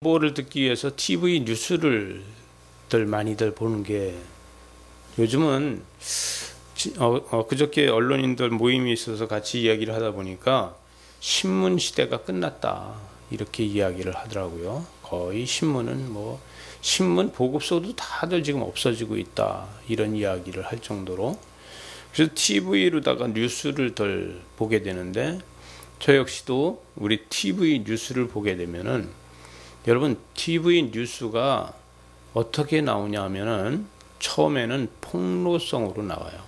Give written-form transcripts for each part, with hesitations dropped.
정보를 듣기 위해서 TV 뉴스를 많이들 보는 게 요즘은 그저께 언론인들 모임이 있어서 같이 이야기를 하다 보니까 신문 시대가 끝났다 이렇게 이야기를 하더라고요. 거의 신문은 신문 보급소도 다들 지금 없어지고 있다 이런 이야기를 할 정도로, 그래서 TV로다가 뉴스를 덜 보게 되는데, 저 역시도 우리 TV 뉴스를 보게 되면은 여러분, TV 뉴스가 어떻게 나오냐 하면은 처음에는 폭로성으로 나와요.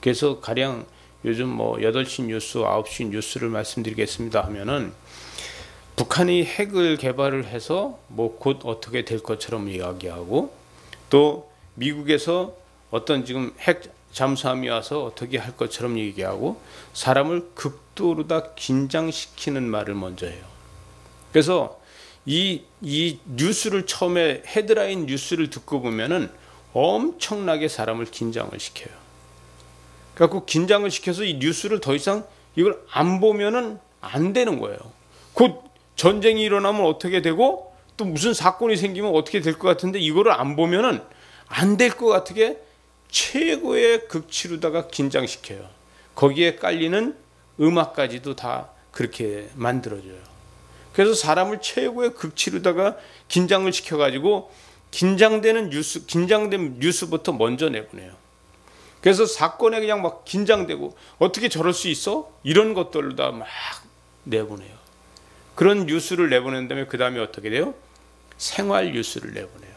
그래서 가령 요즘 8시 뉴스, 9시 뉴스를 말씀드리겠습니다 하면은 북한이 핵을 개발을 해서 곧 어떻게 될 것처럼 이야기하고, 또 미국에서 어떤 지금 핵 잠수함이 와서 어떻게 할 것처럼 얘기하고, 사람을 극도로 다 긴장시키는 말을 먼저 해요. 그래서 이 뉴스를 처음에 헤드라인 뉴스를 듣고 보면은 엄청나게 사람을 긴장을 시켜요. 그래갖고 긴장을 시켜서 이 뉴스를 더 이상 이걸 안 보면은 안 되는 거예요. 곧 전쟁이 일어나면 어떻게 되고 또 무슨 사건이 생기면 어떻게 될 것 같은데 이거를 안 보면은 안 될 것 같게 최고의 극치로다가 긴장시켜요. 거기에 깔리는 음악까지도 다 그렇게 만들어져요. 그래서 사람을 최고의 극치로다가 긴장을 시켜가지고 긴장된 뉴스부터 먼저 내보내요. 그래서 사건에 그냥 막 긴장되고 어떻게 저럴 수 있어? 이런 것들을 다 막 내보내요. 그런 뉴스를 내보낸 다음에 그 다음에 어떻게 돼요? 생활 뉴스를 내보내요.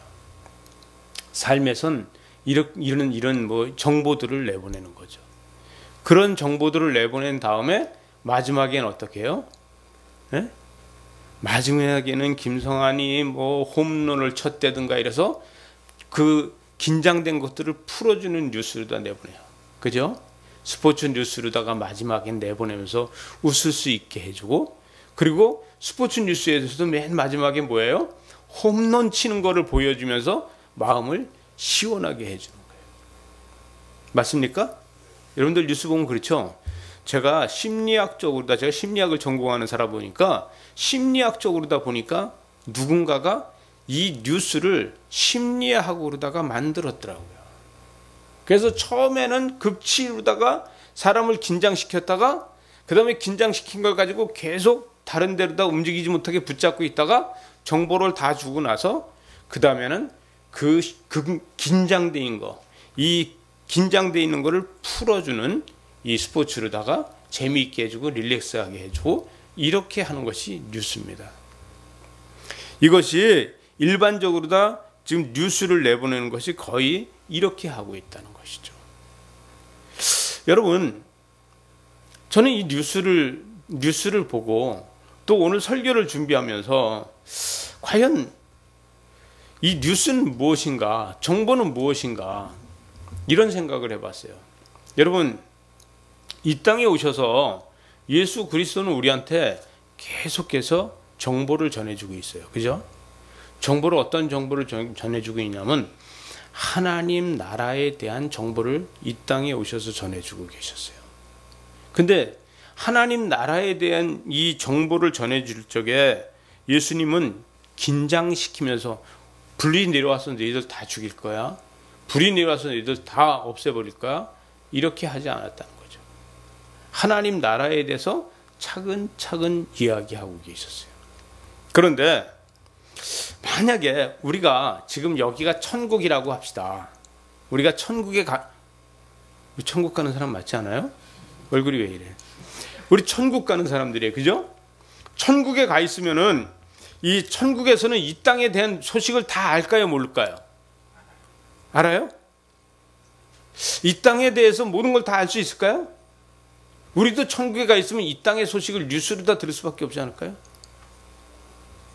삶에선 이런 정보들을 내보내는 거죠. 그런 정보들을 내보낸 다음에 마지막에는 어떻게 해요? 네? 마지막에는 김성환이 홈런을 쳤다든가 이래서 그 긴장된 것들을 풀어주는 뉴스로다 내보내요. 그죠? 스포츠 뉴스로다가 마지막에 내보내면서 웃을 수 있게 해주고, 그리고 스포츠 뉴스에서도 맨 마지막에 뭐예요? 홈런 치는 거를 보여주면서 마음을 시원하게 해주는 거예요. 맞습니까? 여러분들 뉴스 보면 그렇죠? 제가 제가 심리학을 전공하는 사람 보니까 심리학적으로다 보니까 누군가가 이 뉴스를 심리학으로다가 만들었더라고요. 그래서 처음에는 극치로다가 사람을 긴장시켰다가 그 다음에 긴장시킨 걸 가지고 계속 다른 데로다 움직이지 못하게 붙잡고 있다가 정보를 다 주고 나서 그 다음에는 그 긴장돼 있는 거, 이 긴장돼 있는 거를 풀어주는 이 스포츠로다가 재미있게 해주고 릴렉스하게 해주고 이렇게 하는 것이 뉴스입니다. 이것이 일반적으로 다 지금 뉴스를 내보내는 것이 거의 이렇게 하고 있다는 것이죠. 여러분, 저는 이 뉴스를 보고 또 오늘 설교를 준비하면서 과연 이 뉴스는 무엇인가, 정보는 무엇인가 이런 생각을 해봤어요. 여러분, 이 땅에 오셔서 예수 그리스도는 우리한테 계속해서 정보를 전해주고 있어요. 그죠? 어떤 정보를 전해주고 있냐면 하나님 나라에 대한 정보를 이 땅에 오셔서 전해주고 계셨어요. 근데 하나님 나라에 대한 이 정보를 전해줄 적에 예수님은 긴장시키면서 불이 내려와서 너희들 다 죽일 거야, 불이 내려와서 너희들 다 없애버릴 거야, 이렇게 하지 않았다는 거죠. 하나님 나라에 대해서 차근차근 이야기하고 계셨어요. 그런데 만약에 우리가 지금 여기가 천국이라고 합시다. 우리가 우리 천국 가는 사람 맞지 않아요? 얼굴이 왜 이래? 우리 천국 가는 사람들이에요. 그죠? 천국에 가 있으면은 이 천국에서는 이 땅에 대한 소식을 다 알까요? 모를까요? 알아요? 이 땅에 대해서 모든 걸 다 알 수 있을까요? 우리도 천국에 가 있으면 이 땅의 소식을 뉴스로 다 들을 수밖에 없지 않을까요?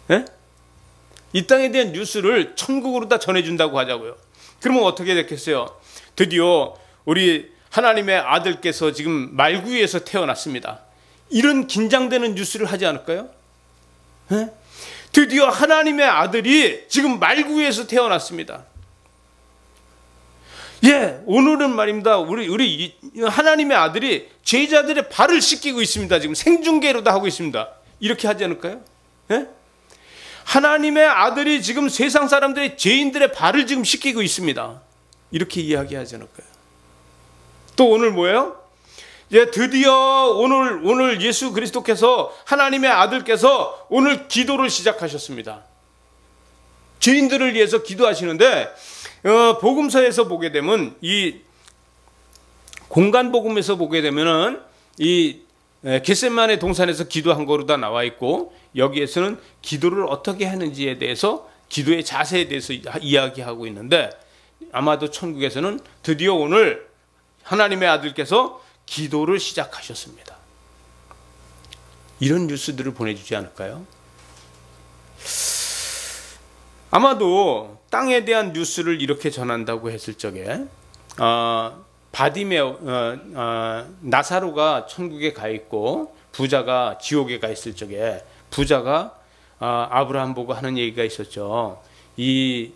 네? 이 땅에 대한 뉴스를 천국으로 다 전해준다고 하자고요. 그러면 어떻게 됐겠어요? 드디어 우리 하나님의 아들께서 지금 말구유에서 태어났습니다. 이런 긴장되는 뉴스를 하지 않을까요? 네? 드디어 하나님의 아들이 지금 말구유에서 태어났습니다. 예, 오늘은 말입니다. 우리 하나님의 아들이 제자들의 발을 씻기고 있습니다. 지금 생중계로 다 하고 있습니다. 이렇게 하지 않을까요? 예? 하나님의 아들이 지금 세상 사람들의 죄인들의 발을 지금 씻기고 있습니다. 이렇게 이야기하지 않을까요? 또 오늘 뭐예요? 이제 드디어 오늘 예수 그리스도께서, 하나님의 아들께서 오늘 기도를 시작하셨습니다. 죄인들을 위해서 기도하시는데, 복음서에서 보게 되면, 이 공간 복음에서 보게 되면은 이 겟세마네 동산에서 기도한 거로 다 나와 있고, 여기에서는 기도를 어떻게 하는지에 대해서, 기도의 자세에 대해서 이야기하고 있는데, 아마도 천국에서는 드디어 오늘 하나님의 아들께서 기도를 시작하셨습니다. 이런 뉴스들을 보내주지 않을까요? 아마도 땅에 대한 뉴스를 이렇게 전한다고 했을 적에, 바디메오, 나사로가 천국에 가 있고 부자가 지옥에 가 있을 적에, 부자가 아브라함 보고 하는 얘기가 있었죠. 이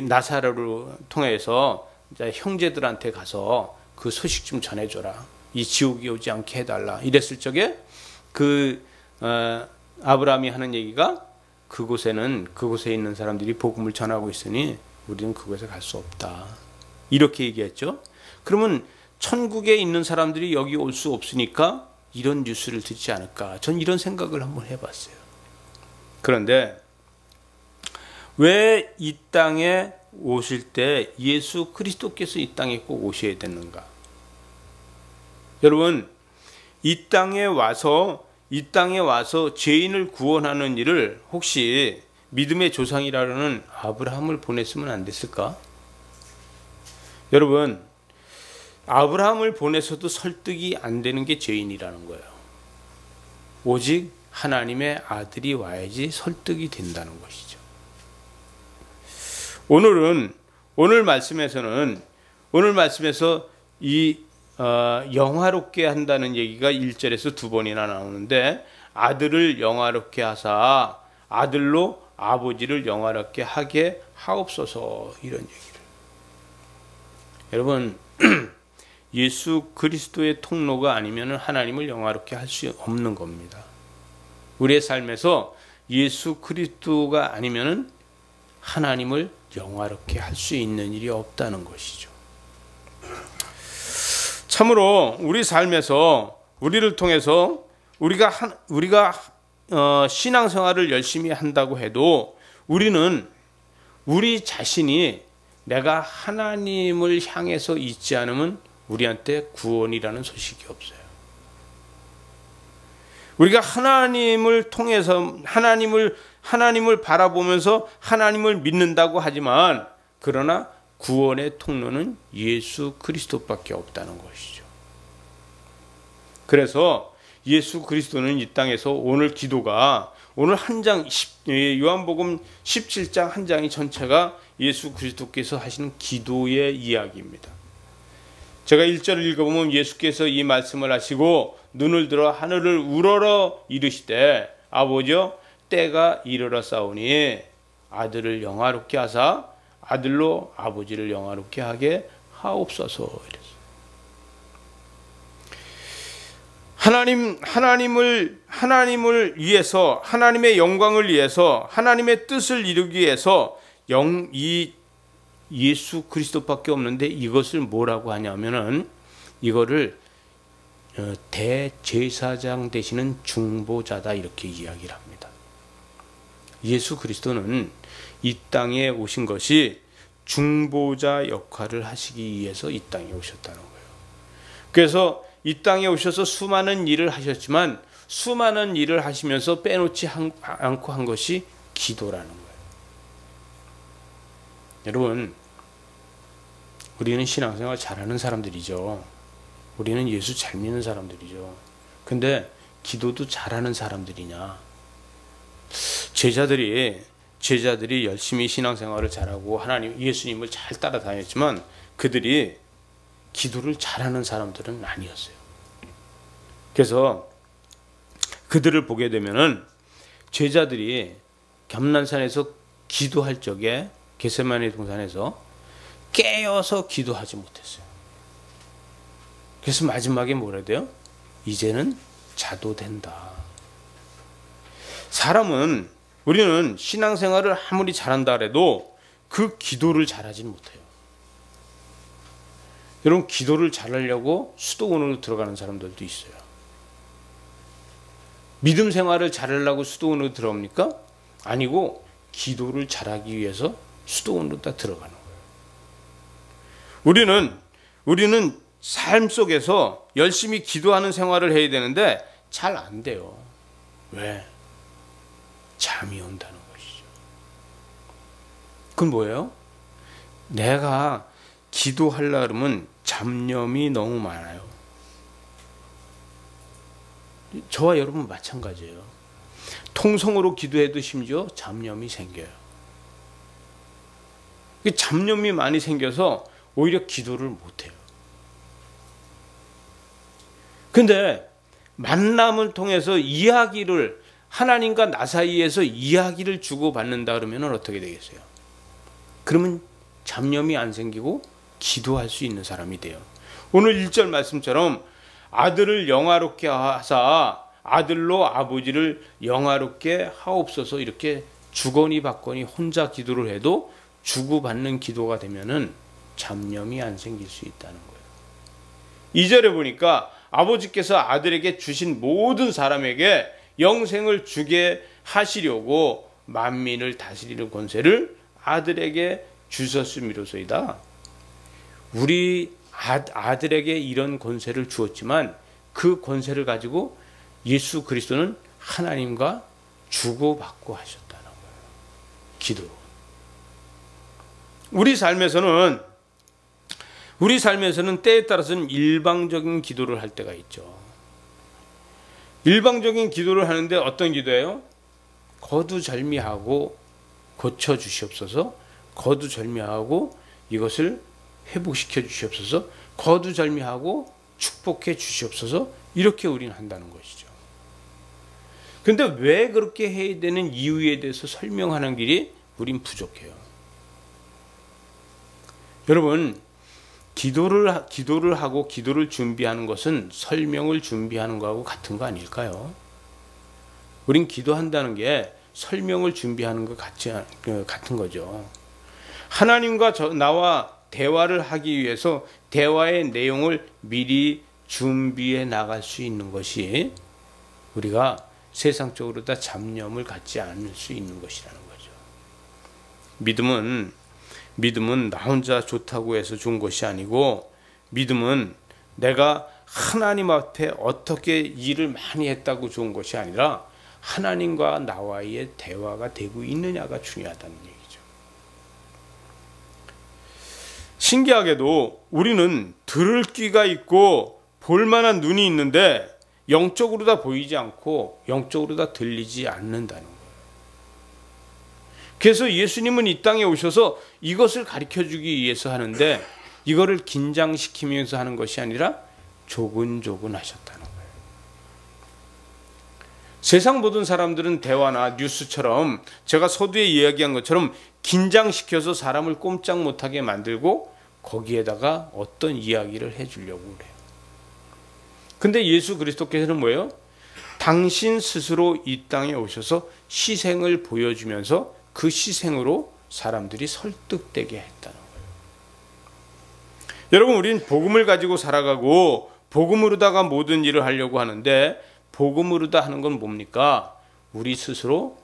나사로를 통해서 형제들한테 가서 그 소식 좀 전해줘라. 이 지옥이 오지 않게 해달라. 이랬을 적에 아브라함이 하는 얘기가, 그곳에 있는 사람들이 복음을 전하고 있으니 우리는 그곳에 갈 수 없다. 이렇게 얘기했죠. 그러면 천국에 있는 사람들이 여기 올 수 없으니까 이런 뉴스를 듣지 않을까. 전 이런 생각을 한번 해봤어요. 그런데 왜 이 땅에 오실 때 예수 그리스도께서 이 땅에 꼭 오셔야 되는가? 여러분, 이 땅에 와서 죄인을 구원하는 일을 혹시 믿음의 조상이라는 아브라함을 보냈으면 안 됐을까? 여러분, 아브라함을 보내서도 설득이 안 되는 게 죄인이라는 거예요. 오직 하나님의 아들이 와야지 설득이 된다는 것이죠. 오늘 말씀에서 이 영화롭게 한다는 얘기가 1절에서 2번이나 나오는데, 아들을 영화롭게 하사 아들로 아버지를 영화롭게 하게 하옵소서, 이런 얘기를. 여러분, 예수 그리스도의 통로가 아니면 하나님을 영화롭게 할 수 없는 겁니다. 우리의 삶에서 예수 그리스도가 아니면 하나님을 영화롭게 할 수 있는 일이 없다는 것이죠. 참으로 우리 삶에서, 우리를 통해서 우리가 신앙생활을 열심히 한다고 해도 우리는 우리 자신이 내가 하나님을 향해서 있지 않으면 우리한테 구원이라는 소식이 없어요. 우리가 하나님을 통해서 하나님을 바라보면서 하나님을 믿는다고 하지만, 그러나 구원의 통로는 예수 그리스도밖에 없다는 것이죠. 그래서 예수 그리스도는 이 땅에서 오늘 기도가, 오늘 한 장, 요한복음 17장 한 장이 전체가 예수 그리스도께서 하시는 기도의 이야기입니다. 제가 1절을 읽어보면 예수께서 이 말씀을 하시고 눈을 들어 하늘을 우러러 이르시되, 아버지여 때가 이르러 싸우니 아들을 영화롭게 하사 아들로 아버지를 영화롭게 하게 하옵소서. 이랬어요. 하나님을 위해서, 하나님의 영광을 위해서, 하나님의 뜻을 이루기 위해서 이 예수 그리스도밖에 없는데, 이것을 뭐라고 하냐면은 이거를 대제사장 되시는 중보자다, 이렇게 이야기를 합니다. 예수 그리스도는 이 땅에 오신 것이 중보자 역할을 하시기 위해서 이 땅에 오셨다는 거예요. 그래서 이 땅에 오셔서 수많은 일을 하셨지만, 수많은 일을 하시면서 빼놓지 않고 한 것이 기도라는 거예요. 여러분, 우리는 신앙생활 잘하는 사람들이죠. 우리는 예수 잘 믿는 사람들이죠. 근데 기도도 잘하는 사람들이냐? 제자들이 열심히 신앙생활을 잘하고 예수님을 잘 따라다녔지만, 그들이 기도를 잘하는 사람들은 아니었어요. 그래서 그들을 보게 되면은, 제자들이 감난산에서 기도할 적에, 겟세마네 동산에서 깨어서 기도하지 못했어요. 그래서 마지막에 뭐라 돼요? 이제는 자도 된다. 사람은 우리는 신앙생활을 아무리 잘한다 해도 그 기도를 잘하지는 못해요. 여러분, 기도를 잘하려고 수도원으로 들어가는 사람들도 있어요. 믿음 생활을 잘하려고 수도원으로 들어갑니까? 아니고 기도를 잘하기 위해서 수도원으로 다 들어가는 거예요. 우리는 삶 속에서 열심히 기도하는 생활을 해야 되는데 잘 안 돼요. 왜? 잠이 온다는 것이죠. 그건 뭐예요? 내가 기도하려고 그러면 잡념이 너무 많아요. 저와 여러분 마찬가지예요. 통성으로 기도해도 심지어 잡념이 생겨요. 잡념이 많이 생겨서 오히려 기도를 못해요. 근데 만남을 통해서 이야기를, 하나님과 나 사이에서 이야기를 주고받는다 그러면 어떻게 되겠어요? 그러면 잡념이 안 생기고 기도할 수 있는 사람이 돼요. 오늘 1절 말씀처럼 아들을 영화롭게 하사 아들로 아버지를 영화롭게 하옵소서, 이렇게 주거니 받거니 혼자 기도를 해도 주고받는 기도가 되면은 잡념이 안 생길 수 있다는 거예요. 2절에 보니까 아버지께서 아들에게 주신 모든 사람에게 영생을 주게 하시려고 만민을 다스리는 권세를 아들에게 주셨음이로소이다. 우리 아들에게 이런 권세를 주었지만 그 권세를 가지고 예수 그리스도는 하나님과 주고받고 하셨다는 거예요. 기도로. 우리 삶에서는 때에 따라서는 일방적인 기도를 할 때가 있죠. 일방적인 기도를 하는데 어떤 기도예요? 거두절미하고 고쳐주시옵소서, 거두절미하고 이것을 회복시켜 주시옵소서, 거두절미하고 축복해 주시옵소서, 이렇게 우리는 한다는 것이죠. 근데 왜 그렇게 해야 되는 이유에 대해서 설명하는 길이 우린 부족해요. 여러분, 기도를 하고 기도를 준비하는 것은 설명을 준비하는 거하고 같은 거 아닐까요? 우린 기도한다는 게 설명을 준비하는 것 같은 거죠. 하나님과 나와 대화를 하기 위해서 대화의 내용을 미리 준비해 나갈 수 있는 것이 우리가 세상적으로 다 잡념을 갖지 않을 수 있는 것이라는 거죠. 믿음은 나 혼자 좋다고 해서 좋은 것이 아니고, 믿음은 내가 하나님 앞에 어떻게 일을 많이 했다고 좋은 것이 아니라 하나님과 나와의 대화가 되고 있느냐가 중요하다는 얘기죠. 신기하게도 우리는 들을 귀가 있고 볼 만한 눈이 있는데 영적으로 다 보이지 않고 영적으로 다 들리지 않는다는 거예요. 그래서 예수님은 이 땅에 오셔서 이것을 가르쳐주기 위해서 하는데, 이거를 긴장시키면서 하는 것이 아니라 조근조근 하셨다는 거예요. 세상 모든 사람들은 대화나 뉴스처럼 제가 서두에 이야기한 것처럼 긴장시켜서 사람을 꼼짝 못하게 만들고 거기에다가 어떤 이야기를 해주려고 그래요. 근데 예수 그리스도께서는 뭐예요? 당신 스스로 이 땅에 오셔서 희생을 보여주면서 그 희생으로 사람들이 설득되게 했다는 거예요. 여러분, 우린 복음을 가지고 살아가고 복음으로다가 모든 일을 하려고 하는데, 복음으로다 하는 건 뭡니까? 우리 스스로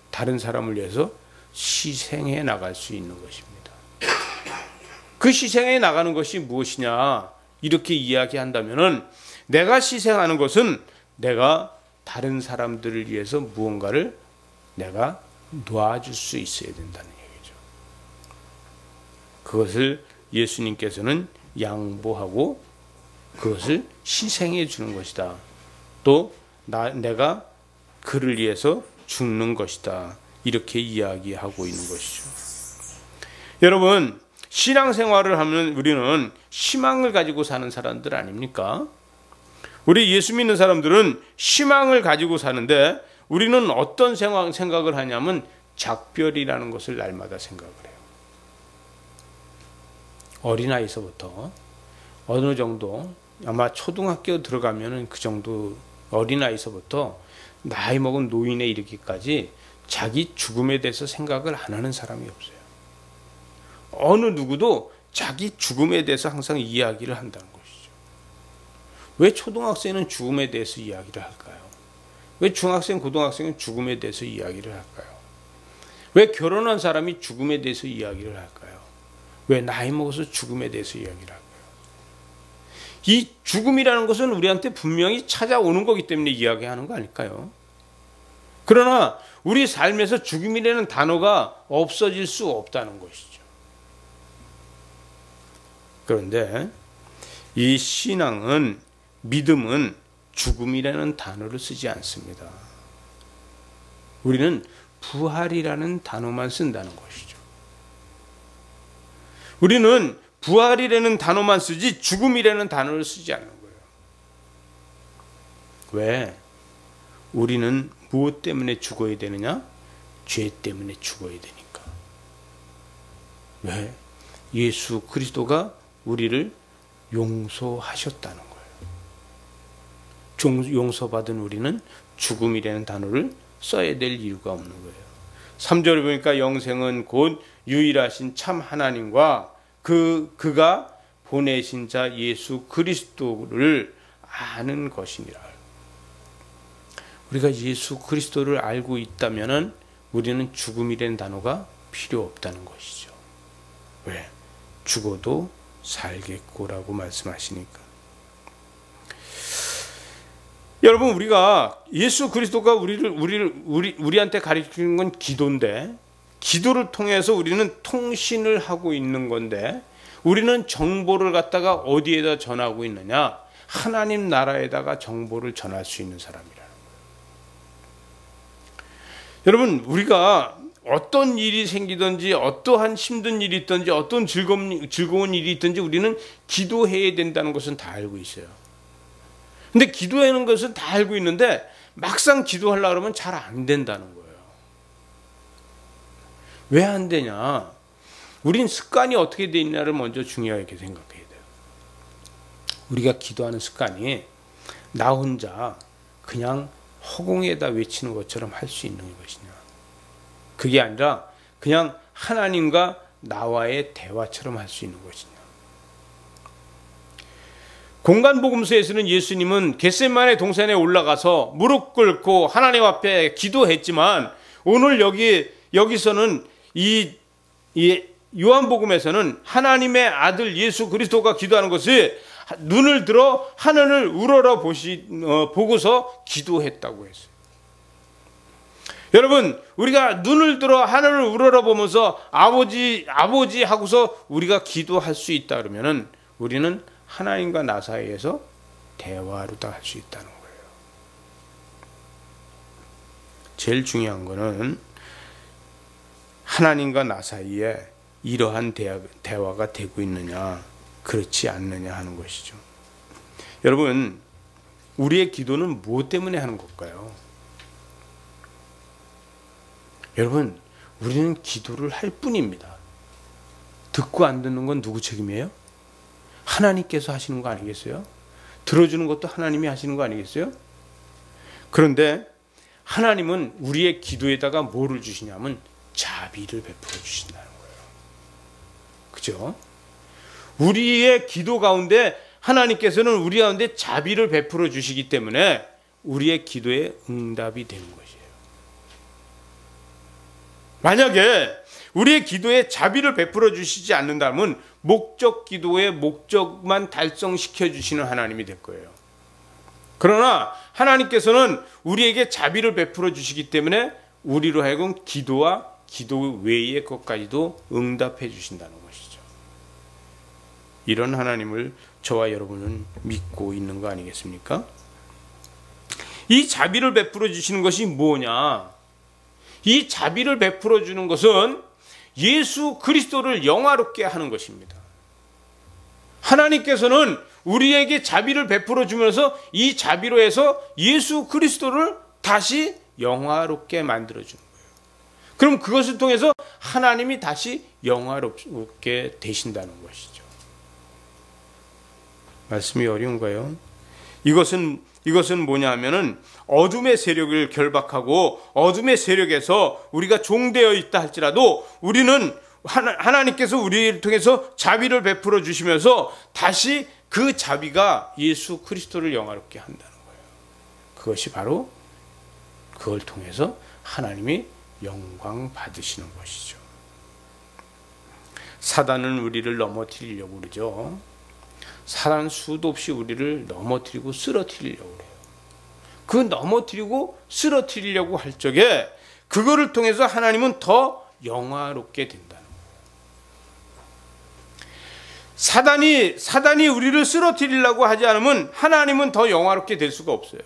다른 사람을 위해서 희생해 나갈 수 있는 것입니다. 그 희생해 나가는 것이 무엇이냐? 이렇게 이야기한다면은, 내가 희생하는 것은 내가 다른 사람들을 위해서 무언가를 내가 놓아줄 수 있어야 된다는 얘기죠. 그것을 예수님께서는 양보하고 그것을 희생해 주는 것이다. 또 내가 그를 위해서 죽는 것이다. 이렇게 이야기하고 있는 것이죠. 여러분, 신앙생활을 하면 우리는 희망을 가지고 사는 사람들 아닙니까? 우리 예수 믿는 사람들은 희망을 가지고 사는데, 우리는 어떤 생각을 하냐면 작별이라는 것을 날마다 생각을 해요. 어린아이서부터 어느 정도, 아마 초등학교 들어가면은 그 정도, 어린아이서부터 나이 먹은 노인에 이르기까지 자기 죽음에 대해서 생각을 안 하는 사람이 없어요. 어느 누구도 자기 죽음에 대해서 항상 이야기를 한다는 것이죠. 왜 초등학생은 죽음에 대해서 이야기를 할까요? 왜 중학생, 고등학생은 죽음에 대해서 이야기를 할까요? 왜 결혼한 사람이 죽음에 대해서 이야기를 할까요? 왜 나이 먹어서 죽음에 대해서 이야기를 할까요? 이 죽음이라는 것은 우리한테 분명히 찾아오는 거기 때문에 이야기하는 거 아닐까요? 그러나 우리 삶에서 죽음이라는 단어가 없어질 수 없다는 것이죠. 그런데 이 신앙은, 믿음은 죽음이라는 단어를 쓰지 않습니다. 우리는 부활이라는 단어만 쓴다는 것이죠. 우리는 부활이라는 단어만 쓰지 죽음이라는 단어를 쓰지 않는 거예요. 왜? 우리는 무엇 때문에 죽어야 되느냐? 죄 때문에 죽어야 되니까. 왜? 예수 그리스도가 우리를 용서하셨다는 거예요. 용서받은 우리는 죽음이라는 단어를 써야 될 이유가 없는 거예요. 3절에 보니까 영생은 곧 유일하신 참 하나님과 그가 보내신 자 예수 그리스도를 아는 것이니라. 우리가 예수 그리스도를 알고 있다면 우리는 죽음이라는 단어가 필요 없다는 것이죠. 왜? 죽어도 살겠고라고 말씀하시니까. 여러분, 우리가 예수 그리스도가 우리한테 가르치는 건 기도인데, 기도를 통해서 우리는 통신을 하고 있는 건데, 우리는 정보를 갖다가 어디에다 전하고 있느냐? 하나님 나라에다가 정보를 전할 수 있는 사람이라는 거예요. 여러분, 우리가 어떤 일이 생기든지, 어떠한 힘든 일이 있든지, 어떤 즐거운 일이 있든지 우리는 기도해야 된다는 것은 다 알고 있어요. 근데 기도하는 것은 다 알고 있는데 막상 기도하려고 하면 잘 안 된다는 거예요. 왜 안 되냐? 우린 습관이 어떻게 돼 있냐를 먼저 중요하게 생각해야 돼요. 우리가 기도하는 습관이 나 혼자 그냥 허공에다 외치는 것처럼 할 수 있는 것이냐? 그게 아니라 그냥 하나님과 나와의 대화처럼 할 수 있는 것이냐? 공간복음서에서는 예수님은 겟세마네 동산에 올라가서 무릎 꿇고 하나님 앞에 기도했지만, 오늘 여기서는 이 요한복음에서는 하나님의 아들 예수 그리스도가 기도하는 것이 눈을 들어 하늘을 우러러 보고서 기도했다고 했어요. 여러분, 우리가 눈을 들어 하늘을 우러러 보면서 아버지 하고서 우리가 기도할 수 있다 그러면은 우리는 하나님과 나 사이에서 대화로 다 할 수 있다는 거예요. 제일 중요한 거는 하나님과 나 사이에 이러한 대화가 되고 있느냐, 그렇지 않느냐 하는 것이죠. 여러분, 우리의 기도는 무엇 때문에 하는 걸까요? 여러분, 우리는 기도를 할 뿐입니다. 듣고 안 듣는 건 누구 책임이에요? 하나님께서 하시는 거 아니겠어요? 들어주는 것도 하나님이 하시는 거 아니겠어요? 그런데 하나님은 우리의 기도에다가 뭐를 주시냐면 자비를 베풀어 주신다는 거예요. 그죠? 우리의 기도 가운데 하나님께서는 우리 가운데 자비를 베풀어 주시기 때문에 우리의 기도에 응답이 되는 것이에요. 만약에 우리의 기도에 자비를 베풀어 주시지 않는다면 목적 기도의 목적만 달성시켜 주시는 하나님이 될 거예요. 그러나 하나님께서는 우리에게 자비를 베풀어 주시기 때문에 우리로 하여금 기도와 기도 외의 것까지도 응답해 주신다는 것이죠. 이런 하나님을 저와 여러분은 믿고 있는 거 아니겠습니까? 이 자비를 베풀어 주시는 것이 뭐냐? 이 자비를 베풀어 주는 것은 예수 그리스도를 영화롭게 하는 것입니다. 하나님께서는 우리에게 자비를 베풀어 주면서 이 자비로 해서 예수 그리스도를 다시 영화롭게 만들어 주는 거예요. 그럼 그것을 통해서 하나님이 다시 영화롭게 되신다는 것이죠. 말씀이 어려운가요? 이것은 뭐냐 하면은 어둠의 세력을 결박하고 어둠의 세력에서 우리가 종되어 있다 할지라도 우리는 하나님께서 우리를 통해서 자비를 베풀어 주시면서 다시 그 자비가 예수 그리스도를 영화롭게 한다는 거예요. 그것이 바로 그걸 통해서 하나님이 영광 받으시는 것이죠. 사단은 우리를 넘어뜨리려고 그러죠. 사단은 수도 없이 우리를 넘어뜨리고 쓰러뜨리려고 그래요. 그 넘어뜨리고 쓰러뜨리려고 할 적에 그거를 통해서 하나님은 더 영화롭게 된다는 거예요. 사단이 우리를 쓰러뜨리려고 하지 않으면 하나님은 더 영화롭게 될 수가 없어요.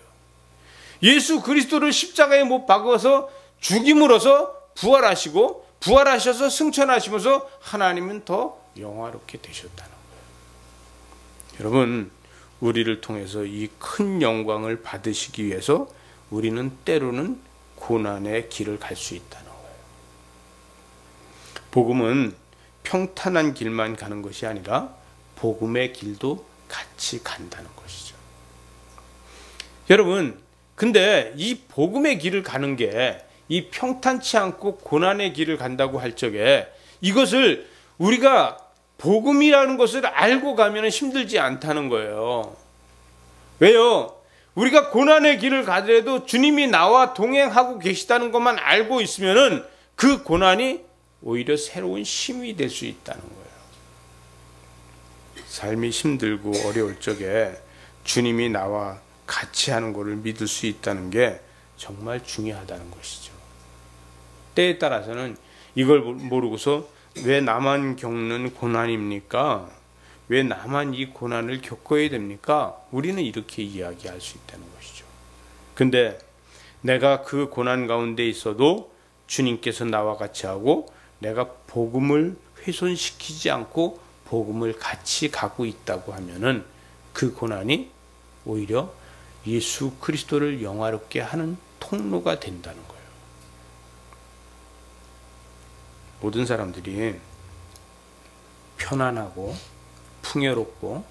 예수 그리스도를 십자가에 못 박아서 죽임으로써 부활하시고 부활하셔서 승천하시면서 하나님은 더 영화롭게 되셨다는 거예요. 여러분, 우리를 통해서 이 큰 영광을 받으시기 위해서 우리는 때로는 고난의 길을 갈 수 있다는 거예요. 복음은 평탄한 길만 가는 것이 아니라 복음의 길도 같이 간다는 것이죠. 여러분, 근데 이 복음의 길을 가는 게 이 평탄치 않고 고난의 길을 간다고 할 적에 이것을 우리가 복음이라는 것을 알고 가면 힘들지 않다는 거예요. 왜요? 우리가 고난의 길을 가더라도 주님이 나와 동행하고 계시다는 것만 알고 있으면은 그 고난이 오히려 새로운 힘이 될 수 있다는 거예요. 삶이 힘들고 어려울 적에 주님이 나와 같이 하는 것을 믿을 수 있다는 게 정말 중요하다는 것이죠. 때에 따라서는 이걸 모르고서 왜 나만 겪는 고난입니까? 왜 나만 이 고난을 겪어야 됩니까? 우리는 이렇게 이야기할 수 있다는 것이죠. 근데 내가 그 고난 가운데 있어도 주님께서 나와 같이 하고 내가 복음을 훼손시키지 않고 복음을 같이 가고 있다고 하면은 그 고난이 오히려 예수 그리스도를 영화롭게 하는 통로가 된다는 거예요. 모든 사람들이 편안하고 풍요롭고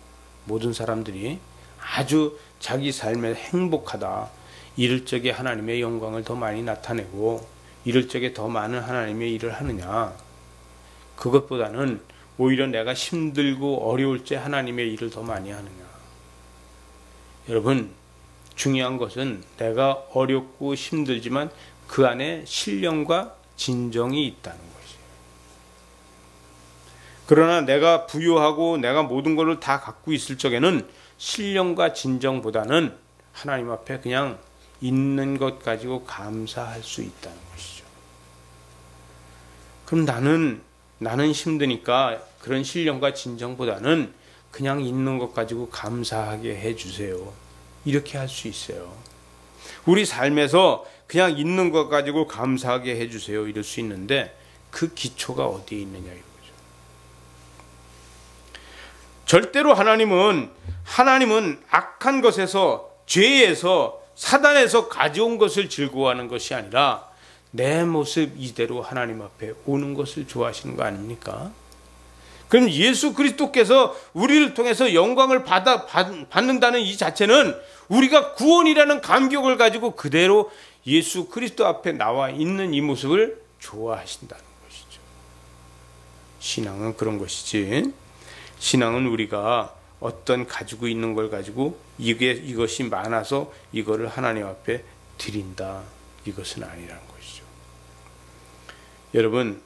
모든 사람들이 아주 자기 삶에 행복하다, 이럴 적에 하나님의 영광을 더 많이 나타내고 이럴 적에 더 많은 하나님의 일을 하느냐, 그것보다는 오히려 내가 힘들고 어려울 때 하나님의 일을 더 많이 하느냐. 여러분, 중요한 것은 내가 어렵고 힘들지만 그 안에 신령과 진정이 있다는 것이에요. 그러나 내가 부유하고 내가 모든 것을 다 갖고 있을 적에는 신령과 진정보다는 하나님 앞에 그냥 있는 것 가지고 감사할 수 있다는 것이죠. 그럼 나는 힘드니까 그런 신령과 진정보다는 그냥 있는 것 가지고 감사하게 해주세요. 이렇게 할 수 있어요. 우리 삶에서 그냥 있는 것 가지고 감사하게 해주세요. 이럴 수 있는데 그 기초가 어디에 있느냐 이거죠. 절대로 하나님은 악한 것에서, 죄에서, 사단에서 가져온 것을 즐거워하는 것이 아니라 내 모습 이대로 하나님 앞에 오는 것을 좋아하시는 거 아닙니까? 그럼 예수 그리스도께서 우리를 통해서 영광을 받는다는 이 자체는 우리가 구원이라는 감격을 가지고 그대로 예수 그리스도 앞에 나와 있는 이 모습을 좋아하신다는 것이죠. 신앙은 그런 것이지, 신앙은 우리가 어떤 가지고 있는 걸 가지고 이것이 많아서 이거를 하나님 앞에 드린다, 이것은 아니라는 것이죠. 여러분,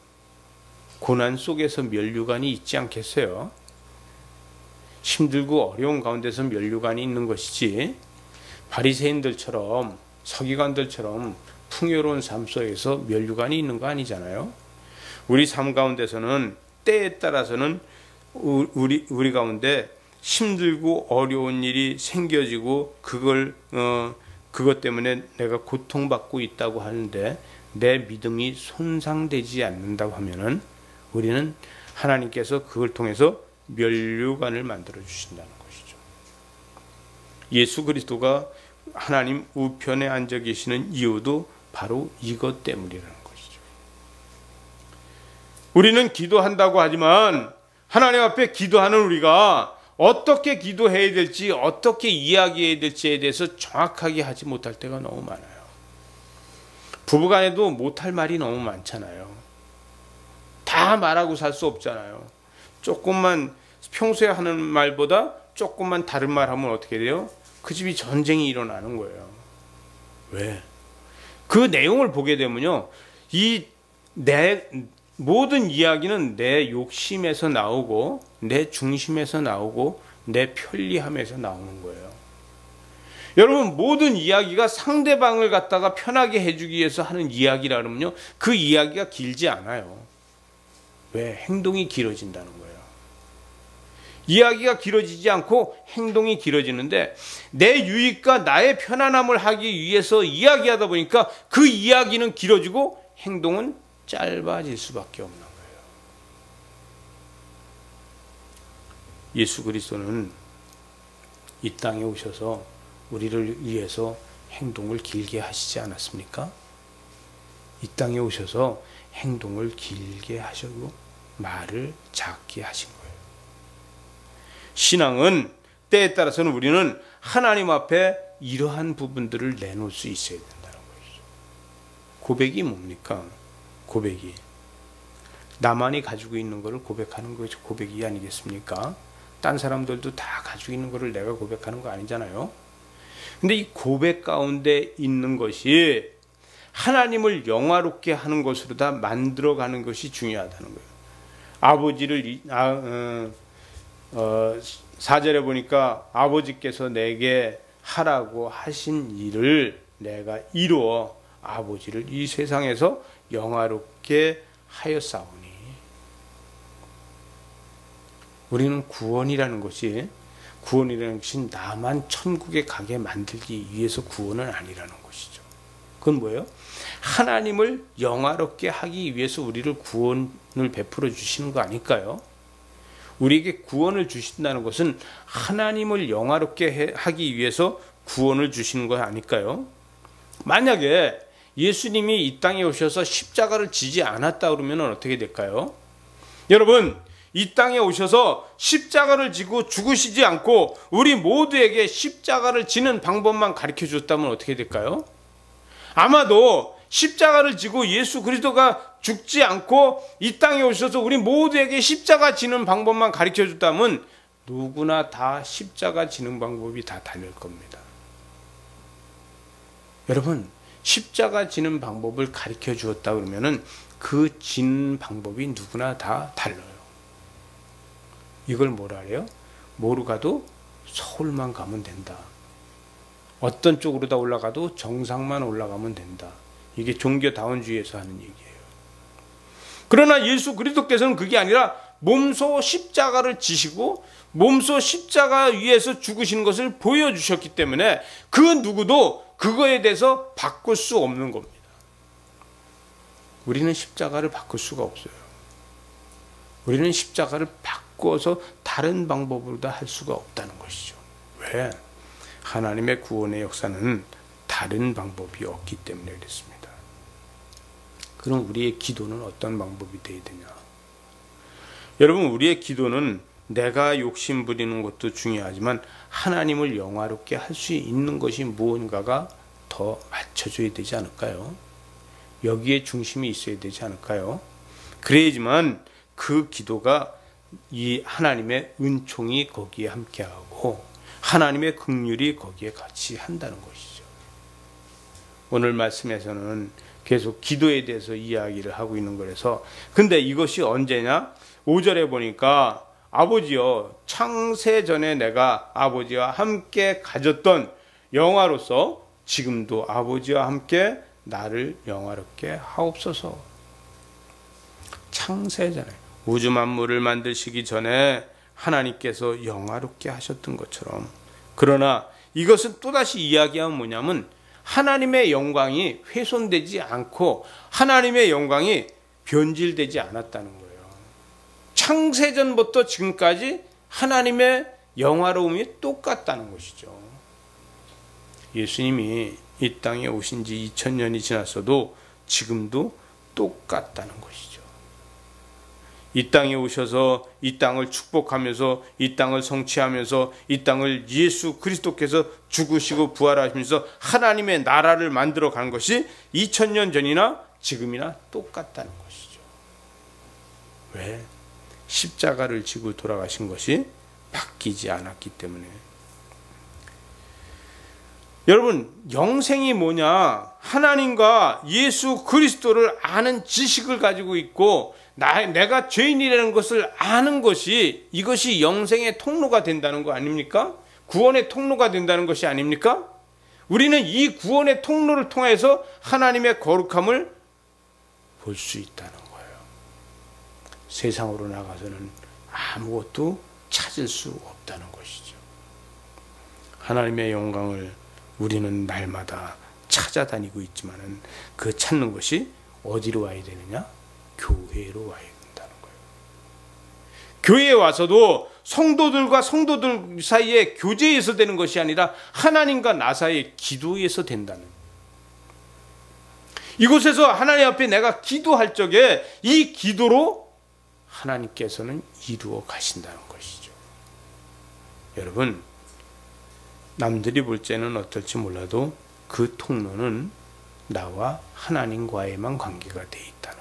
고난 속에서 면류관이 있지 않겠어요? 힘들고 어려운 가운데서 면류관이 있는 것이지, 바리새인들처럼 서기관들처럼 풍요로운 삶 속에서 면류관이 있는 거 아니잖아요. 우리 삶 가운데서는 때에 따라서는 우리 가운데 힘들고 어려운 일이 생겨지고 그것 때문에 내가 고통받고 있다고 하는데 내 믿음이 손상되지 않는다고 하면은 우리는 하나님께서 그걸 통해서 면류관을 만들어 주신다는 것이죠. 예수 그리스도가 하나님 우편에 앉아 계시는 이유도 바로 이것 때문이라는 것이죠. 우리는 기도한다고 하지만 하나님 앞에 기도하는 우리가 어떻게 기도해야 될지, 어떻게 이야기해야 될지에 대해서 정확하게 하지 못할 때가 너무 많아요. 부부간에도 못할 말이 너무 많잖아요. 다 말하고 살 수 없잖아요. 조금만 평소에 하는 말보다 조금만 다른 말 하면 어떻게 돼요? 그 집이 전쟁이 일어나는 거예요. 왜? 그 내용을 보게 되면요, 내 모든 이야기는 내 욕심에서 나오고, 내 중심에서 나오고, 내 편리함에서 나오는 거예요. 여러분, 모든 이야기가 상대방을 갖다가 편하게 해주기 위해서 하는 이야기라 그러면요, 그 이야기가 길지 않아요. 왜? 행동이 길어진다는 거예요. 이야기가 길어지지 않고 행동이 길어지는데, 내 유익과 나의 편안함을 하기 위해서 이야기하다 보니까 그 이야기는 길어지고 행동은 짧아질 수밖에 없는 거예요. 예수 그리스도는 이 땅에 오셔서 우리를 위해서 행동을 길게 하시지 않았습니까? 이 땅에 오셔서 행동을 길게 하시고 말을 작게 하신 거예요. 신앙은 때에 따라서는 우리는 하나님 앞에 이러한 부분들을 내놓을 수 있어야 된다는 것이죠. 고백이 뭡니까? 고백이 나만이 가지고 있는 것을 고백하는 것이 고백이 아니겠습니까? 딴 사람들도 다 가지고 있는 것을 내가 고백하는 거 아니잖아요. 근데 이 고백 가운데 있는 것이 하나님을 영화롭게 하는 것으로 다 만들어가는 것이 중요하다는 거예요. 아버지를 4절에 보니까 아버지께서 내게 하라고 하신 일을 내가 이루어 아버지를 이 세상에서 영화롭게 하였사오니. 우리는 구원이라는 것이 나만 천국에 가게 만들기 위해서 구원은 아니라는 것이죠. 그건 뭐예요? 하나님을 영화롭게 하기 위해서 우리를 구원을 베풀어 주시는 거 아닐까요? 우리에게 구원을 주신다는 것은 하나님을 영화롭게 하기 위해서 구원을 주시는 거 아닐까요? 만약에 예수님이 이 땅에 오셔서 십자가를 지지 않았다 그러면 어떻게 될까요? 여러분, 이 땅에 오셔서 십자가를 지고 죽으시지 않고 우리 모두에게 십자가를 지는 방법만 가르쳐 줬다면 어떻게 될까요? 아마도 십자가를 지고 예수 그리스도가 죽지 않고 이 땅에 오셔서 우리 모두에게 십자가 지는 방법만 가르쳐 줬다면 누구나 다 십자가 지는 방법이 다 다를 겁니다. 여러분, 십자가 지는 방법을 가르쳐 주었다 그러면은 그 지는 방법이 누구나 다 달라요. 이걸 뭐라 해요? 뭐로 가도 서울만 가면 된다. 어떤 쪽으로 다 올라가도 정상만 올라가면 된다. 이게 종교다원주의에서 하는 얘기예요. 그러나 예수 그리스도께서는 그게 아니라 몸소 십자가를 지시고 몸소 십자가 위에서 죽으시는 것을 보여주셨기 때문에 그 누구도 그거에 대해서 바꿀 수 없는 겁니다. 우리는 십자가를 바꿀 수가 없어요. 우리는 십자가를 바꿔서 다른 방법으로 다 할 수가 없다는 것이죠. 왜? 하나님의 구원의 역사는 다른 방법이 없기 때문에 그렇습니다. 그럼 우리의 기도는 어떤 방법이 되어야 되냐? 여러분, 우리의 기도는 내가 욕심 부리는 것도 중요하지만 하나님을 영화롭게 할 수 있는 것이 무언가가 더 맞춰줘야 되지 않을까요? 여기에 중심이 있어야 되지 않을까요? 그래야지만 그 기도가 이 하나님의 은총이 거기에 함께하고 하나님의 긍휼이 거기에 같이 한다는 것이죠. 오늘 말씀에서는 계속 기도에 대해서 이야기를 하고 있는 거라서, 근데 이것이 언제냐? 5절에 보니까 아버지여, 창세전에 내가 아버지와 함께 가졌던 영화로서 지금도 아버지와 함께 나를 영화롭게 하옵소서. 창세전에, 우주 만물을 만드시기 전에 하나님께서 영화롭게 하셨던 것처럼, 그러나 이것은 또다시 이야기하면 뭐냐면 하나님의 영광이 훼손되지 않고 하나님의 영광이 변질되지 않았다는 거예요. 창세전부터 지금까지 하나님의 영화로움이 똑같다는 것이죠. 예수님이 이 땅에 오신 지 2000년이 지났어도 지금도 똑같다는 것이죠. 이 땅에 오셔서 이 땅을 축복하면서 이 땅을 성취하면서 이 땅을 예수 그리스도께서 죽으시고 부활하시면서 하나님의 나라를 만들어 가는 것이 2000년 전이나 지금이나 똑같다는 것이죠. 왜? 십자가를 지고 돌아가신 것이 바뀌지 않았기 때문에. 여러분, 영생이 뭐냐? 하나님과 예수 그리스도를 아는 지식을 가지고 있고 내가 죄인이라는 것을 아는 것이, 이것이 영생의 통로가 된다는 거 아닙니까? 구원의 통로가 된다는 것이 아닙니까? 우리는 이 구원의 통로를 통해서 하나님의 거룩함을 볼 수 있다는 거예요. 세상으로 나가서는 아무것도 찾을 수 없다는 것이죠. 하나님의 영광을 우리는 날마다 찾아다니고 있지만은 그 찾는 것이 어디로 와야 되느냐? 교회로 와야 된다는 거예요. 교회에 와서도 성도들과 성도들 사이에 교제에서 되는 것이 아니라 하나님과 나 사이의 기도에서 된다는 거예요. 이곳에서 하나님 앞에 내가 기도할 적에 이 기도로 하나님께서는 이루어 가신다는 것이죠. 여러분, 남들이 볼 때는 어떨지 몰라도 그 통로는 나와 하나님과의만 관계가 돼 있다는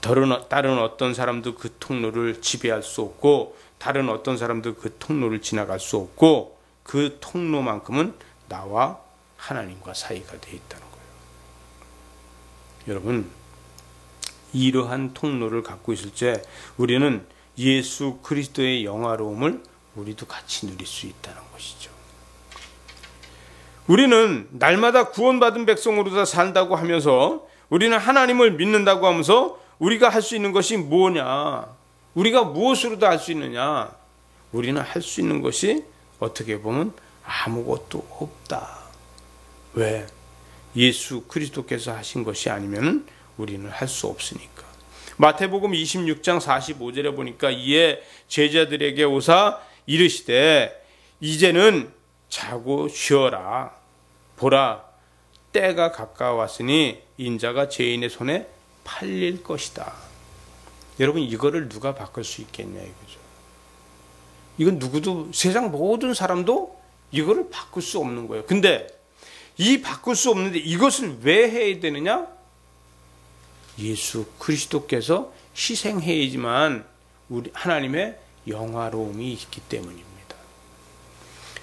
거예요. 다른 어떤 사람도 그 통로를 지배할 수 없고, 다른 어떤 사람도 그 통로를 지나갈 수 없고, 그 통로만큼은 나와 하나님과 사이가 돼 있다는 거예요. 여러분, 이러한 통로를 갖고 있을 때 우리는 예수 그리스도의 영화로움을 우리도 같이 누릴 수 있다는 것이죠. 우리는 날마다 구원받은 백성으로 산다고 하면서, 우리는 하나님을 믿는다고 하면서 우리가 할 수 있는 것이 뭐냐? 우리가 무엇으로도 할 수 있느냐? 우리는 할 수 있는 것이 어떻게 보면 아무것도 없다. 왜? 예수 그리스도께서 하신 것이 아니면 우리는 할 수 없으니까. 마태복음 26장 45절에 보니까 이에 제자들에게 오사 이르시되 이제는 자고 쉬어라. 보라, 때가 가까웠으니 인자가 죄인의 손에 팔릴 것이다. 여러분, 이거를 누가 바꿀 수 있겠냐 이거죠. 이건 누구도, 세상 모든 사람도 이거를 바꿀 수 없는 거예요. 근데 이 바꿀 수 없는데 이것을 왜 해야 되느냐? 예수 그리스도께서 희생해야지만 우리 하나님의 영화로움이 있기 때문입니다.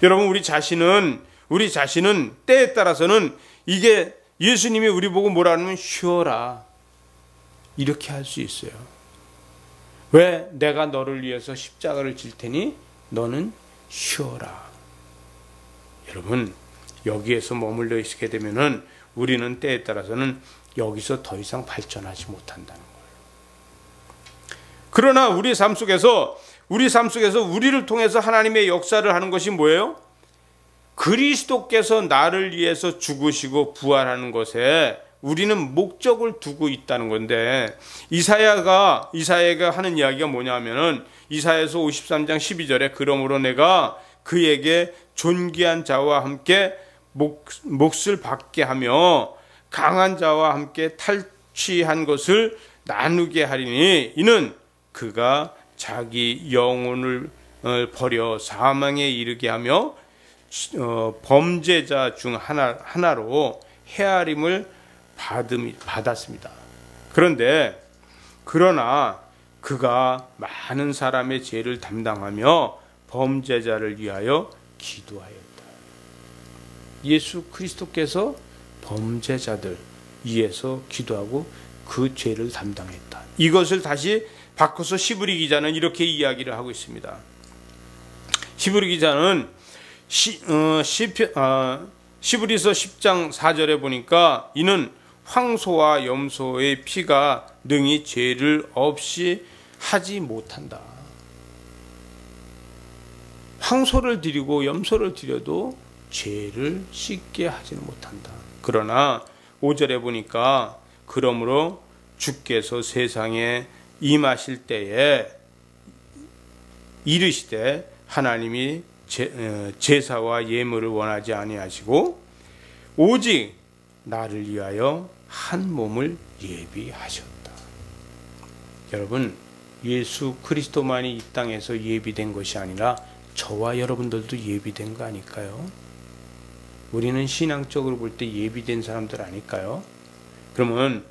여러분, 우리 자신은 때에 따라서는 이게 예수님이 우리 보고 뭐라 하면 쉬어라 이렇게 할 수 있어요. 왜? 내가 너를 위해서 십자가를 질 테니 너는 쉬어라. 여러분, 여기에서 머물러 있게 되면은 우리는 때에 따라서는 여기서 더 이상 발전하지 못한다는 거예요. 그러나 우리 삶 속에서 우리를 통해서 하나님의 역사를 하는 것이 뭐예요? 그리스도께서 나를 위해서 죽으시고 부활하는 것에 우리는 목적을 두고 있다는 건데, 이사야가 하는 이야기가 뭐냐면은 이사야서 53장 12절에 그러므로 내가 그에게 존귀한 자와 함께 몫을 받게 하며 강한 자와 함께 탈취한 것을 나누게 하리니 이는 그가 자기 영혼을 버려 사망에 이르게 하며 범죄자 중 하나로 헤아림을 받았습니다. 그러나 그가 많은 사람의 죄를 담당하며 범죄자를 위하여 기도하였다. 예수 그리스도께서 범죄자들 위해서 기도하고 그 죄를 담당했다. 이것을 다시 바꿔서 시브리 기자는 이렇게 이야기를 하고 있습니다. 시브리 기자는 시브리서 10장 4절에 보니까 이는 황소와 염소의 피가 능히 죄를 없이 하지 못한다. 황소를 드리고 염소를 드려도 죄를 씻게 하지는 못한다. 그러나 5절에 보니까 그러므로 주께서 세상에 임하실 때에 이르시되 하나님이 제사와 예물을 원하지 아니하시고 오직 나를 위하여 한 몸을 예비하셨다. 여러분, 예수 그리스도만이 이 땅에서 예비된 것이 아니라 저와 여러분들도 예비된 거 아닐까요? 우리는 신앙적으로 볼 때 예비된 사람들 아닐까요? 그러면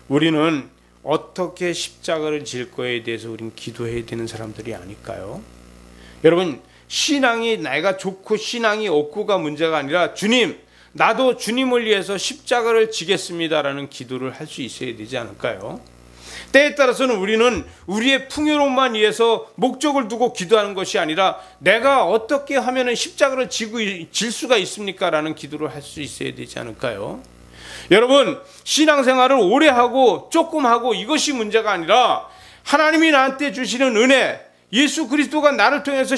우리는 어떻게 십자가를 질 거에 대해서 우리는 기도해야 되는 사람들이 아닐까요? 여러분, 신앙이 내가 좋고 신앙이 없고가 문제가 아니라 주님, 나도 주님을 위해서 십자가를 지겠습니다라는 기도를 할 수 있어야 되지 않을까요? 때에 따라서는 우리는 우리의 풍요로움만 위해서 목적을 두고 기도하는 것이 아니라 내가 어떻게 하면 십자가를 질 수가 있습니까? 라는 기도를 할 수 있어야 되지 않을까요? 여러분, 신앙생활을 오래 하고 조금 하고 이것이 문제가 아니라 하나님이 나한테 주시는 은혜, 예수 그리스도가 나를 통해서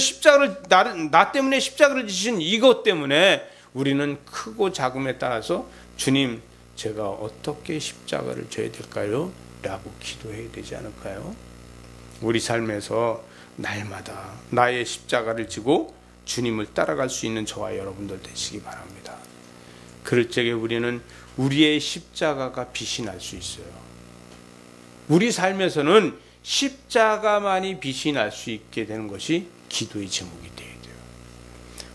나 때문에 십자가를 지신 이것 때문에 우리는 크고 작음에 따라서 주님, 제가 어떻게 십자가를 져야 될까요? 라고 기도해야 되지 않을까요? 우리 삶에서 날마다 나의 십자가를 지고 주님을 따라갈 수 있는 저와 여러분들 되시기 바랍니다. 그럴 적에 우리는 우리의 십자가가 빛이 날 수 있어요. 우리 삶에서는 십자가만이 빛이 날 수 있게 되는 것이 기도의 제목이 되어야 돼요.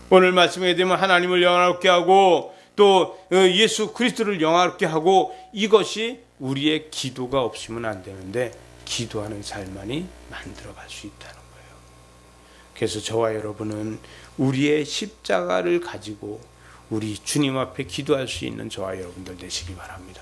오늘 말씀에 되면 하나님을 영화롭게 하고 또 예수 그리스도를 영화롭게 하고, 이것이 우리의 기도가 없으면 안 되는데 기도하는 삶만이 만들어갈 수 있다는 거예요. 그래서 저와 여러분은 우리의 십자가를 가지고 우리 주님 앞에 기도할 수 있는 저와 여러분들 되시기 바랍니다.